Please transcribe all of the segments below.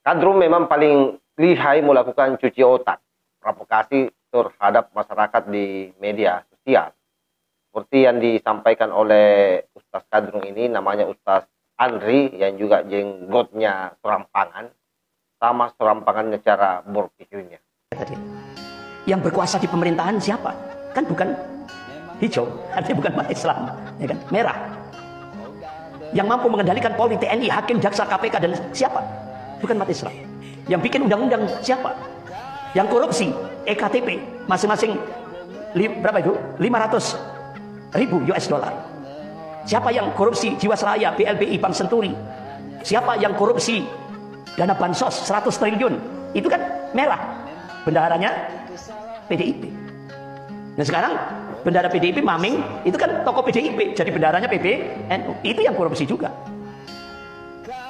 Kadrun memang paling lihai melakukan cuci otak, provokasi terhadap masyarakat di media sosial. Seperti yang disampaikan oleh Ustaz Kadrun ini, namanya Ustaz Andri, yang juga jenggotnya serampangan, sama serampangannya cara berpikirnya. Yang berkuasa di pemerintahan siapa? Kan bukan hijau, artinya bukan umat Islam, ya kan? Merah. Yang mampu mengendalikan Polri, TNI, Hakim, Jaksa, KPK dan siapa? Bukan umat Islam. Yang bikin undang-undang siapa? Yang korupsi, EKTP, masing-masing berapa itu? 500.000 US dollar. Siapa yang korupsi Jiwasraya, BLBI, Bank Senturi? Siapa yang korupsi dana bansos 100 triliun? Itu kan merah. Bendaharanya PDIP. Nah sekarang bendahara PDIP Maming itu kan tokoh PDIP, jadi bendaharanya PBNU. Itu yang korupsi juga.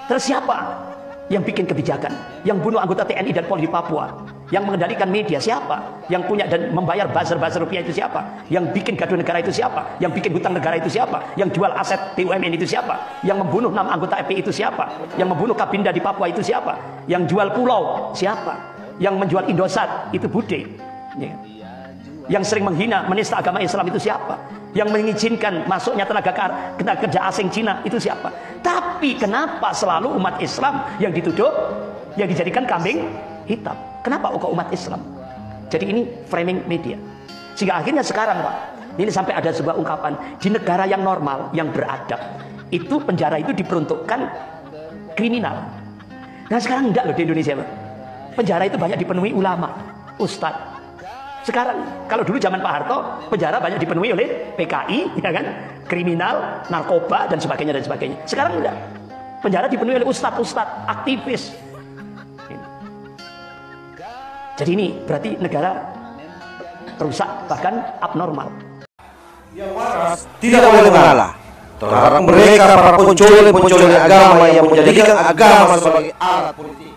Terus siapa yang bikin kebijakan? Yang bunuh anggota TNI dan Polri di Papua? Yang mengendalikan media siapa? Yang punya dan membayar buzzer-buzzer rupiah itu siapa? Yang bikin gaduh negara itu siapa? Yang bikin hutang negara itu siapa? Yang jual aset BUMN itu siapa? Yang membunuh 6 anggota FPI itu siapa? Yang membunuh Kabinda di Papua itu siapa? Yang jual pulau siapa? Yang menjual Indosat itu Bude. Ya. Yang sering menghina, menista agama Islam itu siapa? Yang mengizinkan masuknya tenaga kerja asing Cina itu siapa? Tapi kenapa selalu umat Islam yang dituduh, yang dijadikan kambing hitam? Kenapa kok umat Islam? Jadi ini framing media. Sehingga akhirnya sekarang Pak, ini sampai ada sebuah ungkapan, di negara yang normal, yang beradab, itu penjara itu diperuntukkan kriminal. Nah sekarang enggak loh di Indonesia Pak. Penjara itu banyak dipenuhi ulama, ustadz. Sekarang, kalau dulu zaman Pak Harto, penjara banyak dipenuhi oleh PKI, ya kan? Kriminal, narkoba, dan sebagainya, dan sebagainya. Sekarang enggak. Penjara dipenuhi oleh ustadz-ustadz, aktivis. Jadi ini berarti negara rusak, bahkan abnormal. Yang waras tidak boleh mengalah terhadap mereka para penculik agama yang menjadikan agama sebagai alat politik.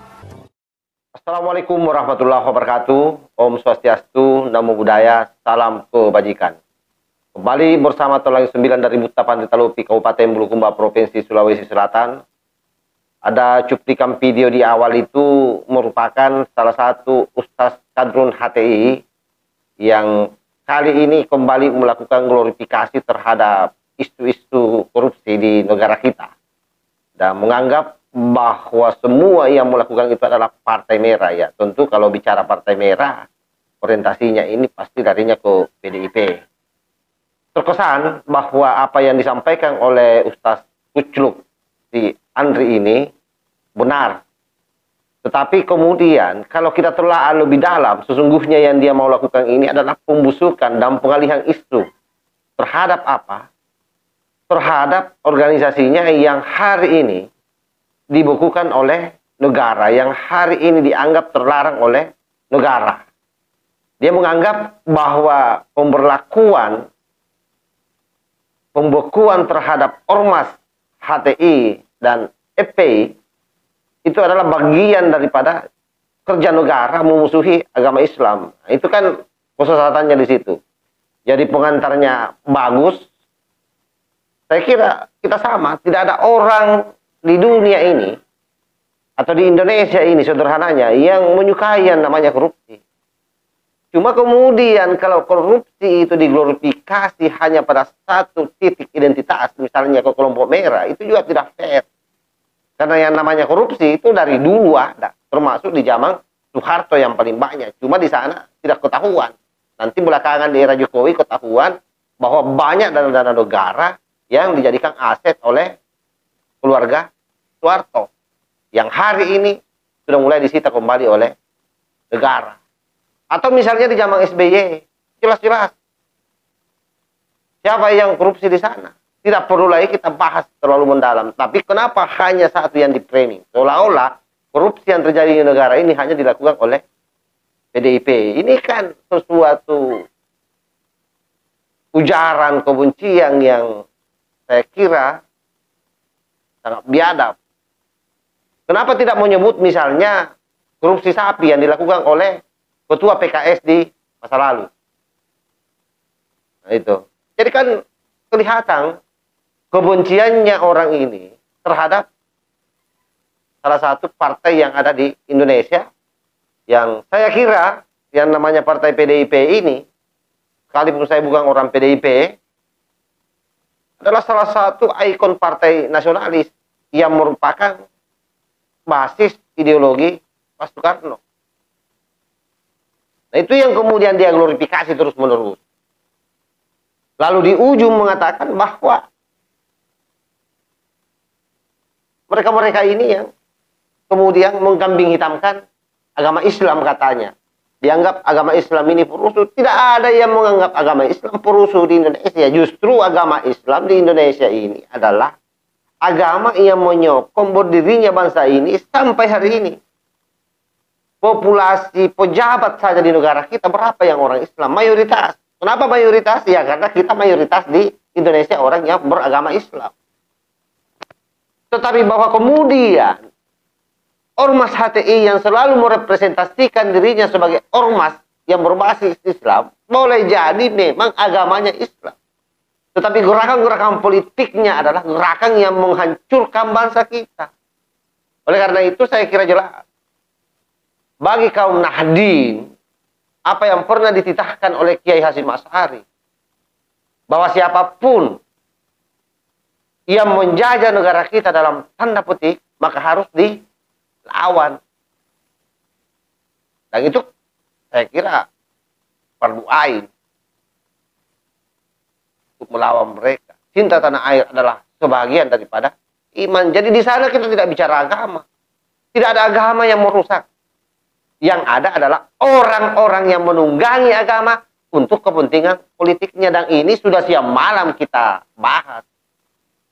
Assalamualaikum warahmatullahi wabarakatuh. Om Swastiastu, Namo Buddhaya, salam kebajikan. Kembali bersama Tolang 9 dari Butapan Talupi, Kabupaten Bulukumba, Provinsi Sulawesi Selatan. Ada cuplikan video di awal itu merupakan salah satu Ustaz Kadrun HTI yang kali ini kembali melakukan glorifikasi terhadap isu-isu korupsi di negara kita. Dan menganggap bahwa semua yang melakukan itu adalah partai merah ya. Tentu kalau bicara partai merah, orientasinya ini pasti larinya ke PDIP. Terkesan bahwa apa yang disampaikan oleh Ustaz Kucluk si Andri ini benar. Tetapi kemudian kalau kita telah lebih dalam, sesungguhnya yang dia mau lakukan ini adalah pembusukan dan pengalihan isu. Terhadap apa? Terhadap organisasinya yang hari ini dibukukan oleh negara, yang hari ini dianggap terlarang oleh negara. Dia menganggap bahwa pembekuan terhadap ormas HTI dan FPI itu adalah bagian daripada kerja negara memusuhi agama Islam. Itu kan kesesatannya di situ. Jadi pengantarnya bagus. Saya kira kita sama, tidak ada orang di dunia ini atau di Indonesia ini sederhananya yang menyukai yang namanya korupsi. Cuma kemudian kalau korupsi itu diglorifikasi hanya pada satu titik identitas, misalnya ke kelompok merah, itu juga tidak fair. Karena yang namanya korupsi itu dari dulu ada, termasuk di zaman Soeharto yang paling banyak. Cuma di sana tidak ketahuan. Nanti belakangan di era Jokowi ketahuan bahwa banyak dana-dana negara yang dijadikan aset oleh keluarga Soeharto, yang hari ini sudah mulai disita kembali oleh negara. Atau misalnya di zaman SBY, jelas-jelas siapa yang korupsi di sana. Tidak perlu lagi kita bahas terlalu mendalam. Tapi kenapa hanya satu yang di-framing? Seolah-olah korupsi yang terjadi di negara ini hanya dilakukan oleh PDIP. Ini kan sesuatu ujaran kebencian yang saya kira sangat biadab. Kenapa tidak menyebut misalnya korupsi sapi yang dilakukan oleh ketua PKS di masa lalu? Nah itu. Jadi kan kelihatan kebenciannya orang ini terhadap salah satu partai yang ada di Indonesia, yang saya kira yang namanya partai PDIP ini, sekalipun saya bukan orang PDIP, adalah salah satu ikon partai nasionalis yang merupakan basis ideologi Pak Soekarno. Nah, itu yang kemudian dia glorifikasi terus-menerus. Lalu di ujung mengatakan bahwa mereka-mereka ini yang kemudian mengkambing hitamkan agama Islam katanya. Dianggap agama Islam ini perusuh. Tidak ada yang menganggap agama Islam perusuh di Indonesia. Justru agama Islam di Indonesia ini adalah agama yang menyokong berdirinya bangsa ini sampai hari ini. Populasi pejabat saja di negara kita berapa yang orang Islam? Mayoritas. Kenapa mayoritas? Ya karena kita mayoritas di Indonesia orang yang beragama Islam. Tetapi bahwa kemudian ormas HTI yang selalu merepresentasikan dirinya sebagai ormas yang berbasis Islam, boleh jadi memang agamanya Islam. Tetapi gerakan-gerakan politiknya adalah gerakan yang menghancurkan bangsa kita. Oleh karena itu saya kira jelas, bagi kaum Nahdien, apa yang pernah dititahkan oleh Kiai Hasyim Asy'ari, bahwa siapapun yang menjajah negara kita dalam tanda petik, maka harus dilawan. Dan itu saya kira fardu ain untuk melawan mereka. Cinta tanah air adalah sebagian daripada iman. Jadi di sana kita tidak bicara agama. Tidak ada agama yang merusak. Yang ada adalah orang-orang yang menunggangi agama untuk kepentingan politiknya. Dan ini sudah siang malam kita bahas.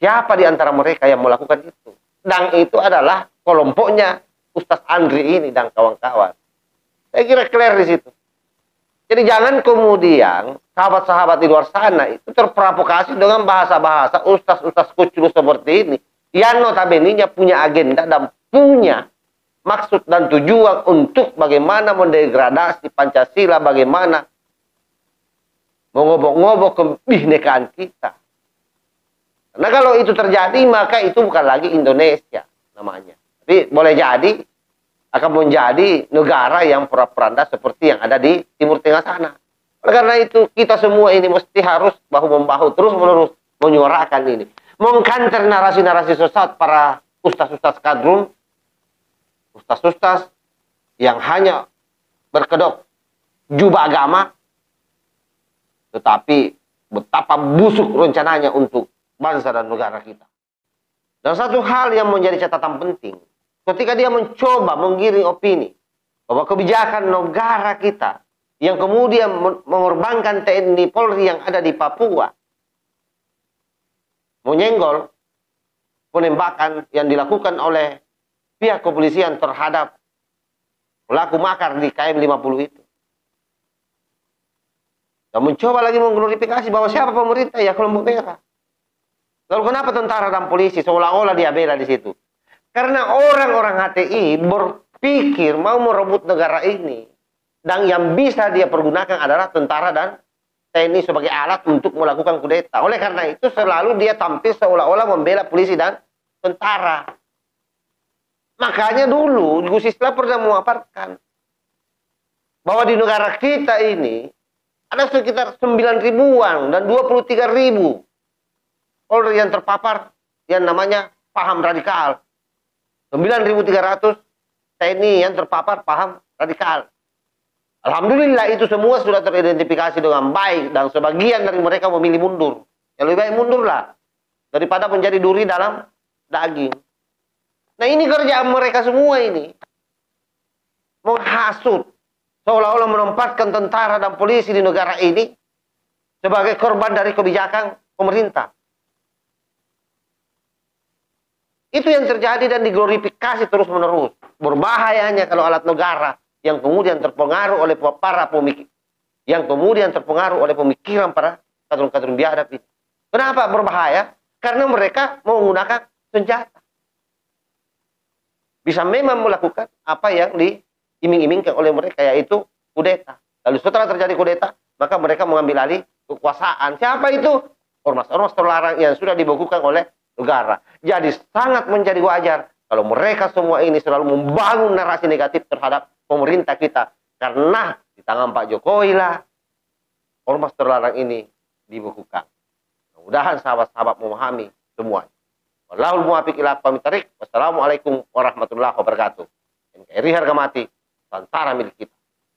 Siapa di antara mereka yang melakukan itu? Dan itu adalah kelompoknya Ustaz Andri ini dan kawan-kawan. Saya kira clear di situ. Jadi jangan kemudian sahabat-sahabat di luar sana itu terprovokasi dengan bahasa-bahasa ustaz-ustaz kucul seperti ini. Yang notabene-nya punya agenda dan punya maksud dan tujuan untuk bagaimana mendegradasi Pancasila, bagaimana mengobok-ngobok kebinekaan kita. Karena kalau itu terjadi, maka itu bukan lagi Indonesia namanya. Tapi boleh jadi akan menjadi negara yang porak-poranda seperti yang ada di Timur Tengah sana. Oleh karena itu, kita semua ini mesti harus bahu-membahu terus-menerus menyuarakan ini. Mengkanter narasi-narasi sesat para ustaz-ustaz kadrun, ustaz-ustaz yang hanya berkedok jubah agama, tetapi betapa busuk rencananya untuk bangsa dan negara kita. Dan satu hal yang menjadi catatan penting, ketika dia mencoba menggiring opini bahwa kebijakan negara kita yang kemudian mengorbankan TNI Polri yang ada di Papua, menyenggol penembakan yang dilakukan oleh pihak kepolisian terhadap pelaku makar di KM 50 itu. Dan mencoba lagi mengglorifikasi bahwa siapa pemerintah, ya kelompok merah. Lalu kenapa tentara dan polisi seolah-olah dia bela di situ? Karena orang-orang HTI berpikir mau merebut negara ini. Dan yang bisa dia pergunakan adalah tentara dan TNI sebagai alat untuk melakukan kudeta. Oleh karena itu selalu dia tampil seolah-olah membela polisi dan tentara. Makanya dulu Gus Islah pernah memaparkan bahwa di negara kita ini ada sekitar 9.000-an dan 23.000 Polri yang terpapar yang namanya paham radikal. 9.300 TNI yang terpapar paham radikal. Alhamdulillah itu semua sudah teridentifikasi dengan baik dan sebagian dari mereka memilih mundur. Yang lebih baik mundurlah daripada menjadi duri dalam daging. Nah ini kerjaan mereka semua ini. Menghasut. Seolah-olah menempatkan tentara dan polisi di negara ini sebagai korban dari kebijakan pemerintah. Itu yang terjadi dan diglorifikasi terus-menerus. Berbahayanya kalau alat negara yang kemudian terpengaruh oleh para pemikir, yang kemudian terpengaruh oleh pemikiran para kadrun-kadrun biadab itu. Kenapa berbahaya? Karena mereka menggunakan senjata. Bisa memang melakukan apa yang diiming-imingkan oleh mereka, yaitu kudeta. Lalu setelah terjadi kudeta, maka mereka mengambil alih kekuasaan. Siapa itu? Ormas-ormas terlarang yang sudah dibekukan oleh negara. Jadi sangat menjadi wajar kalau mereka semua ini selalu membangun narasi negatif terhadap pemerintah kita karena di tangan Pak Jokowi lah ormas terlarang ini dibukukan. Mudah-mudahan sahabat-sahabat memahami semua. Wallahul muwaffiq ila aqwamit thariq. Wassalamualaikum warahmatullahi wabarakatuh. NKRI harga mati, Nusantara milik kita.